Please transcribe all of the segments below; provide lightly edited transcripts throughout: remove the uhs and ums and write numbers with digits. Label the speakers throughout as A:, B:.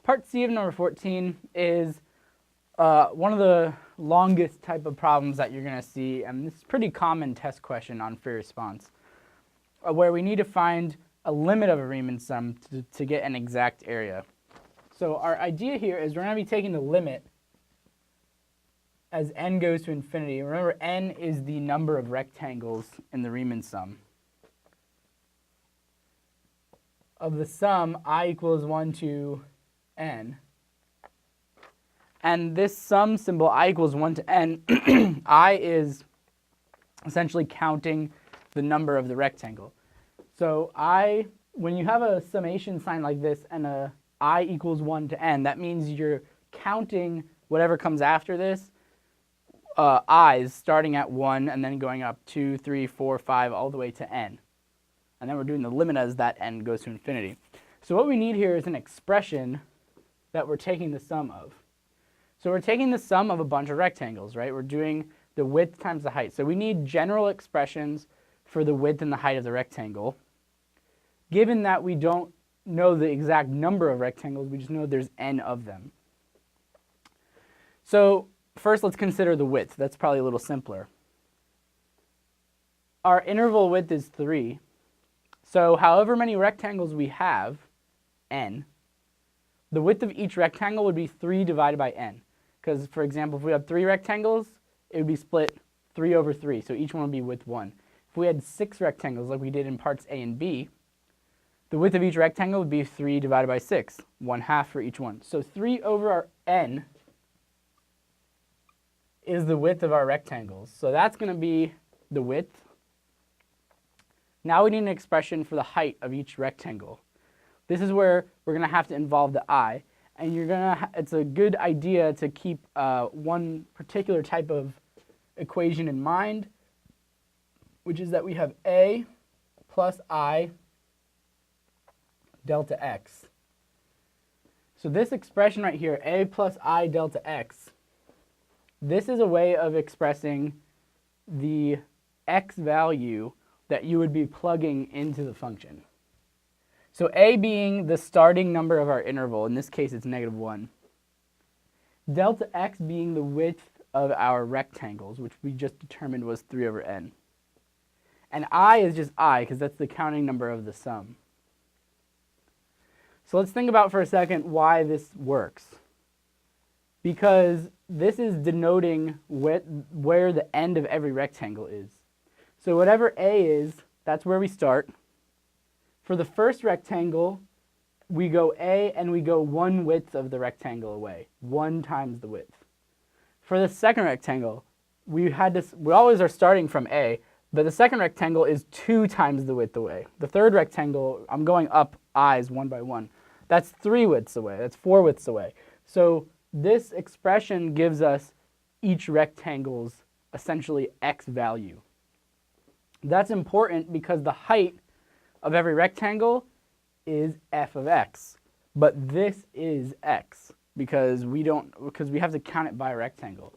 A: Part C of number 14 is one of the longest type of problems that you're going to see, and this is a pretty common test question on free response, where we need to find a limit of a Riemann sum to get an exact area. So our idea here is we're going to be taking the limit as n goes to infinity. Remember, n is the number of rectangles in the Riemann sum. Of the sum I equals 1 to n. And this sum symbol I equals 1 to n, I is essentially counting the number of the rectangle. So when you have a summation sign like this and a I equals 1 to n, that means you're counting whatever comes after this, i's starting at 1 and then going up 2, 3, 4, 5, all the way to n. And then we're doing the limit as that n goes to infinity. So what we need here is an expression that we're taking the sum of. So we're taking the sum of a bunch of rectangles, right? We're doing the width times the height. So we need general expressions for the width and the height of the rectangle. Given that we don't know the exact number of rectangles, we just know there's n of them. So first let's consider the width. That's probably a little simpler. Our interval width is 3. So however many rectangles we have, n, the width of each rectangle would be 3 divided by n. Because, for example, if we have 3 rectangles, it would be split 3 over 3. So each one would be width 1. If we had 6 rectangles like we did in parts A and B, the width of each rectangle would be 3 divided by 6, 1/2 for each one. So 3 over our n is the width of our rectangles. So that's going to be the width. Now we need an expression for the height of each rectangle. This is where we're going to have to involve the I. And it's a good idea to keep one particular type of equation in mind, which is that we have A plus I delta x. So this expression right here, A plus I delta x, this is a way of expressing the x value that you would be plugging into the function. So A being the starting number of our interval, in this case it's -1. Delta x being the width of our rectangles, which we just determined was 3 over n. And I is just I, because that's the counting number of the sum. So let's think about for a second why this works. Because this is denoting where the end of every rectangle is. So whatever A is, that's where we start. For the first rectangle, we go A and we go 1 width of the rectangle away, 1 times the width. For the second rectangle, we always are starting from A, but the second rectangle is 2 times the width away. The third rectangle, I'm going up i's 1 by 1. That's 3 widths away, that's 4 widths away. So this expression gives us each rectangle's essentially x value. That's important because the height of every rectangle is f of x, but this is x because we have to count it by a rectangle.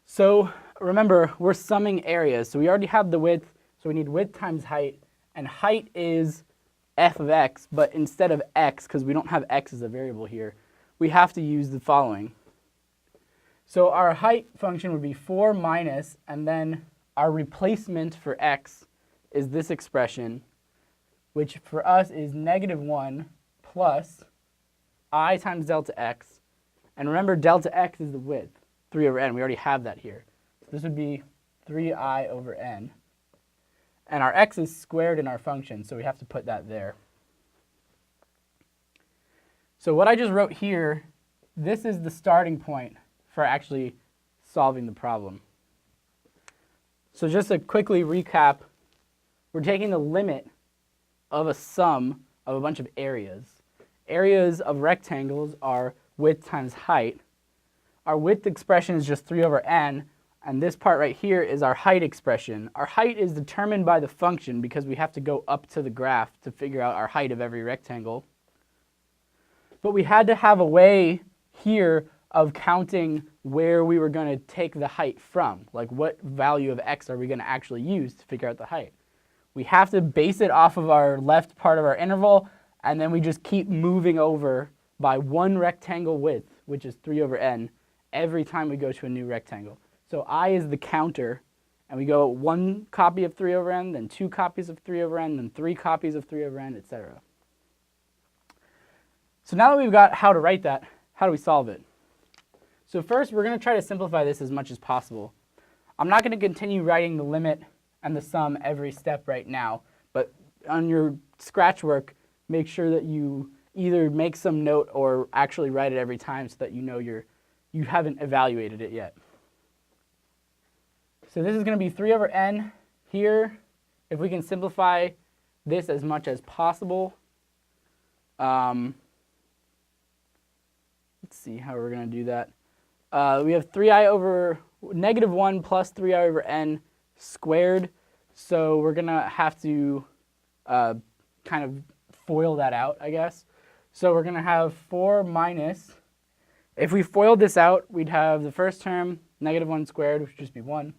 A: So remember, we're summing areas, so we already have the width, so we need width times height, and height is f of x, but instead of x, because we don't have x as a variable here, we have to use the following. So our height function would be 4 minus, and then our replacement for x is this expression, which for us is -1 plus I times delta x. And remember, delta x is the width, 3 over n. We already have that here. So this would be 3I over n. And our x is squared in our function, so we have to put that there. So what I just wrote here, this is the starting point for actually solving the problem. So just to quickly recap, we're taking the limit of a sum of a bunch of areas. Areas of rectangles are width times height. Our width expression is just 3 over n, and this part right here is our height expression. Our height is determined by the function because we have to go up to the graph to figure out our height of every rectangle. But we had to have a way here of counting where we were going to take the height from. Like what value of x are we going to actually use to figure out the height? We have to base it off of our left part of our interval, and then we just keep moving over by one rectangle width, which is 3 over n, every time we go to a new rectangle. So I is the counter, and we go 1 copy of 3 over n, then 2 copies of 3 over n, then 3 copies of 3 over n, etc. So now that we've got how to write that, how do we solve it? So first, we're going to try to simplify this as much as possible. I'm not going to continue writing the limit and the sum every step right now, but on your scratch work, make sure that you either make some note or actually write it every time so that you know you haven't evaluated it yet. So this is going to be 3 over n here. If we can simplify this as much as possible, let's see how we're going to do that. We have 3i over negative 1 plus 3i over n squared. So we're going to have to kind of FOIL that out, I guess. So we're going to have 4 minus, if we FOILed this out, we'd have the first term, negative 1 squared, which would just be 1.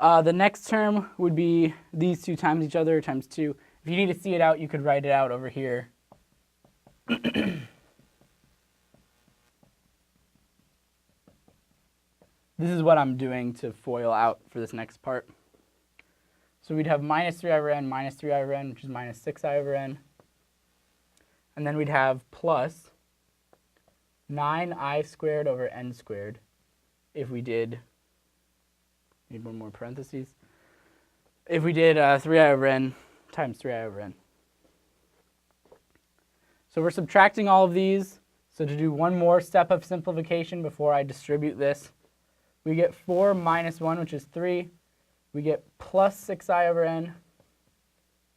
A: The next term would be these two times each other, times 2. If you need to see it out, you could write it out over here. This is what I'm doing to FOIL out for this next part. So we'd have minus 3i over n minus 3i over n, which is minus 6i over n. And then we'd have plus 9i squared over n squared if we did, need one more parentheses, if we did 3i over n times 3i over n. So we're subtracting all of these. So to do one more step of simplification before I distribute this, we get 4 minus 1, which is 3. We get plus 6i over n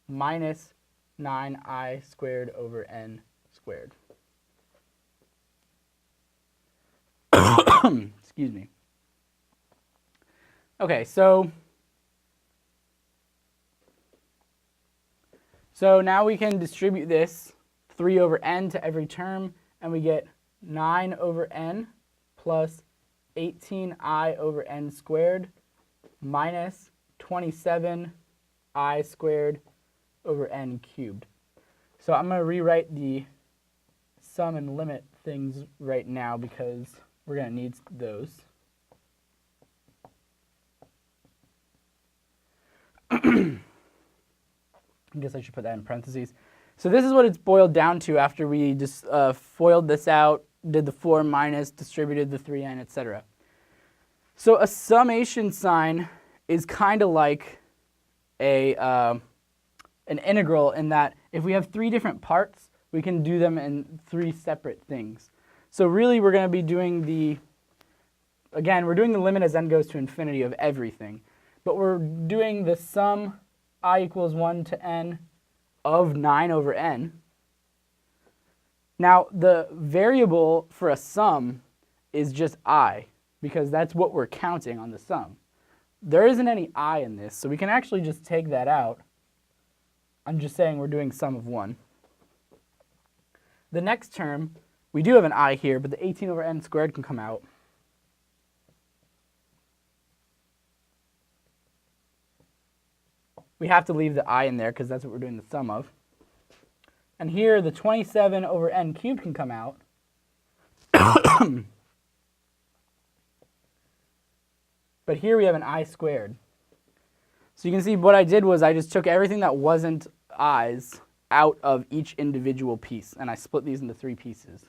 A: minus 9i squared over n squared. Excuse me. Okay, so now we can distribute this 3 over n to every term, and we get 9 over n plus 18i over n squared minus 27i squared over n cubed. So I'm going to rewrite the sum and limit things right now because we're going to need those. I guess I should put that in parentheses. So this is what it's boiled down to after we just FOILed this out, did the 4 minus, distributed the 3n, etc. So a summation sign is kind of like an integral in that if we have 3 different parts, we can do them in 3 separate things. So really we're going to be doing we're doing the limit as n goes to infinity of everything. But we're doing the sum I equals 1 to n of 9 over n. Now, the variable for a sum is just I, because that's what we're counting on the sum. There isn't any I in this, so we can actually just take that out. I'm just saying we're doing sum of 1. The next term, we do have an I here, but the 18 over n squared can come out. We have to leave the I in there because that's what we're doing the sum of. And here the 27 over n cubed can come out. But here we have an I squared. So you can see what I did was I just took everything that wasn't i's out of each individual piece, and I split these into 3 pieces.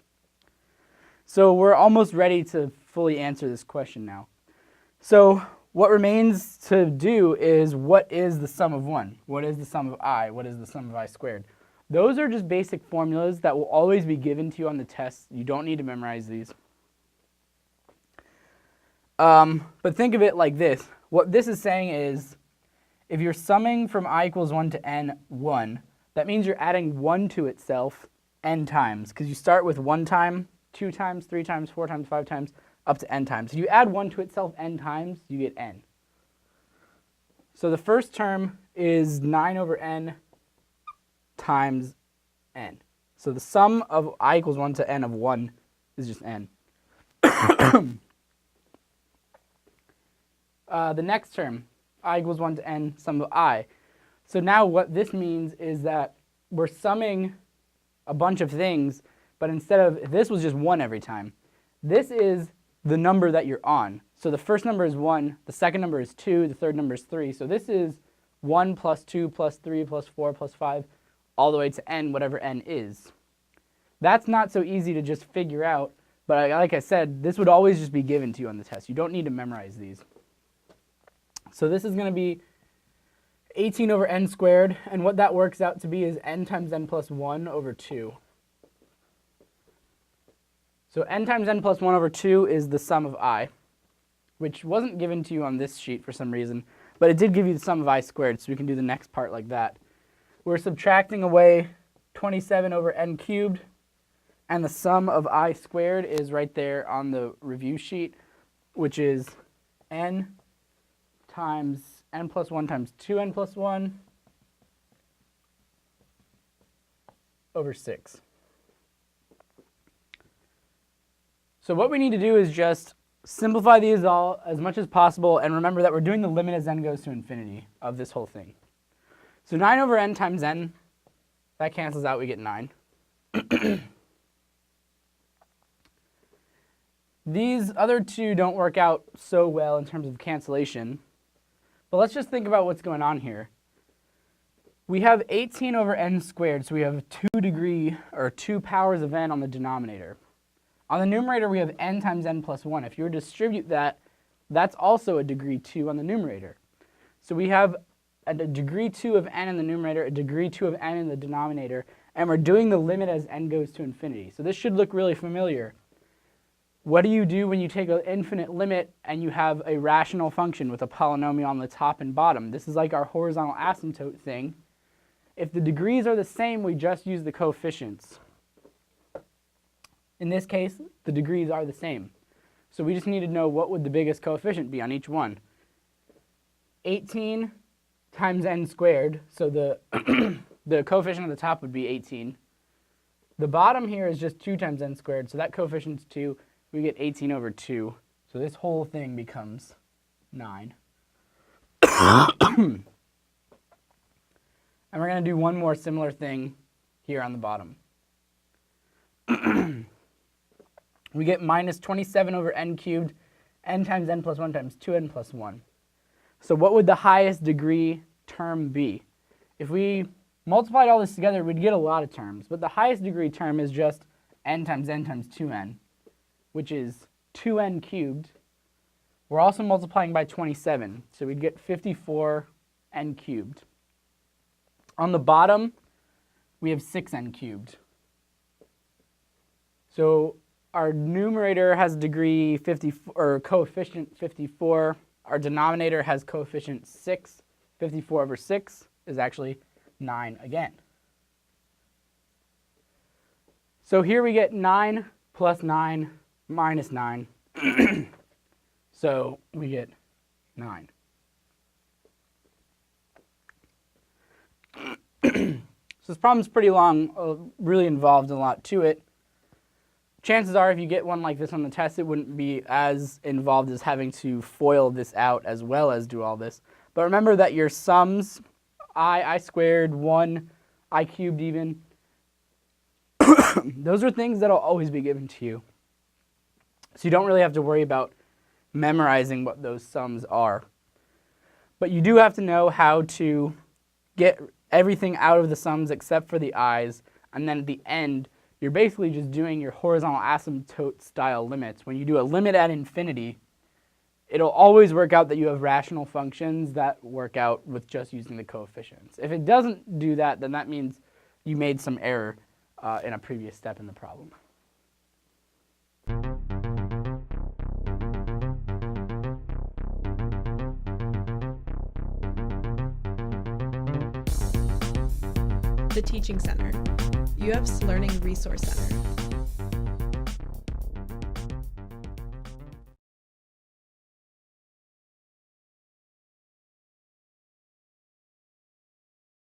A: So we're almost ready to fully answer this question now. So what remains to do is, what is the sum of 1? What is the sum of I? What is the sum of I squared? Those are just basic formulas that will always be given to you on the test. You don't need to memorize these. But think of it like this. What this is saying is, if you're summing from I equals 1 to n 1, that means you're adding 1 to itself n times, because you start with 1 time, 2 times, 3 times, 4 times, 5 times, up to n times. If you add 1 to itself n times, you get n. So the first term is 9 over n times n. So the sum of I equals 1 to n of 1 is just n. The next term, I equals 1 to n, sum of I. So now what this means is that we're summing a bunch of things, but instead of, if this was just 1 every time, this is the number that you're on. So the first number is 1, the second number is 2, the third number is 3. So this is 1 plus 2 plus 3 plus 4 plus 5, all the way to n, whatever n is. That's not so easy to just figure out, but like I said, this would always just be given to you on the test. You don't need to memorize these. So this is going to be 18 over n squared, and what that works out to be is n times n plus 1 over 2. So n times n plus 1 over 2 is the sum of I, which wasn't given to you on this sheet for some reason, but it did give you the sum of I squared, so we can do the next part like that. We're subtracting away 27 over n cubed, and the sum of I squared is right there on the review sheet, which is n times n plus 1 times 2n plus 1 over 6. So what we need to do is just simplify these all as much as possible, and remember that we're doing the limit as n goes to infinity of this whole thing. So 9 over n times n, that cancels out, we get 9. These other two don't work out so well in terms of cancellation, but let's just think about what's going on here. We have 18 over n squared, so we have 2 powers of n on the denominator. On the numerator, we have n times n plus 1. If you were to distribute that, that's also a degree 2 on the numerator. So we have a degree 2 of n in the numerator, a degree 2 of n in the denominator, and we're doing the limit as n goes to infinity. So this should look really familiar. What do you do when you take an infinite limit and you have a rational function with a polynomial on the top and bottom? This is like our horizontal asymptote thing. If the degrees are the same, we just use the coefficients. In this case, the degrees are the same. So we just need to know what would the biggest coefficient be on each one. 18 times n squared, so the, the coefficient at the top would be 18. The bottom here is just 2 times n squared, so that coefficient's 2. We get 18 over 2. So this whole thing becomes 9. And we're going to do one more similar thing here on the bottom. We get minus 27 over n cubed, n times n plus 1 times 2n plus 1. So what would the highest degree term be? If we multiplied all this together, we'd get a lot of terms. But the highest degree term is just n times 2n, which is 2n cubed. We're also multiplying by 27, so we'd get 54n cubed. On the bottom, we have 6n cubed. So our numerator has degree 54, or coefficient 54. Our denominator has coefficient 6. 54 over 6 is actually 9 again. So here we get 9 plus 9 minus 9. So we get 9. So this problem's pretty long, really involved a lot to it. Chances are if you get one like this on the test, it wouldn't be as involved as having to FOIL this out as well as do all this. But remember that your sums, I squared, 1, I cubed even, those are things that will always be given to you. So you don't really have to worry about memorizing what those sums are. But you do have to know how to get everything out of the sums except for the i's, and then at the end, you're basically just doing your horizontal asymptote style limits. When you do a limit at infinity, it'll always work out that you have rational functions that work out with just using the coefficients. If it doesn't do that, then that means you made some error in a previous step in the problem.
B: The Teaching Center, UF's Learning Resource Center.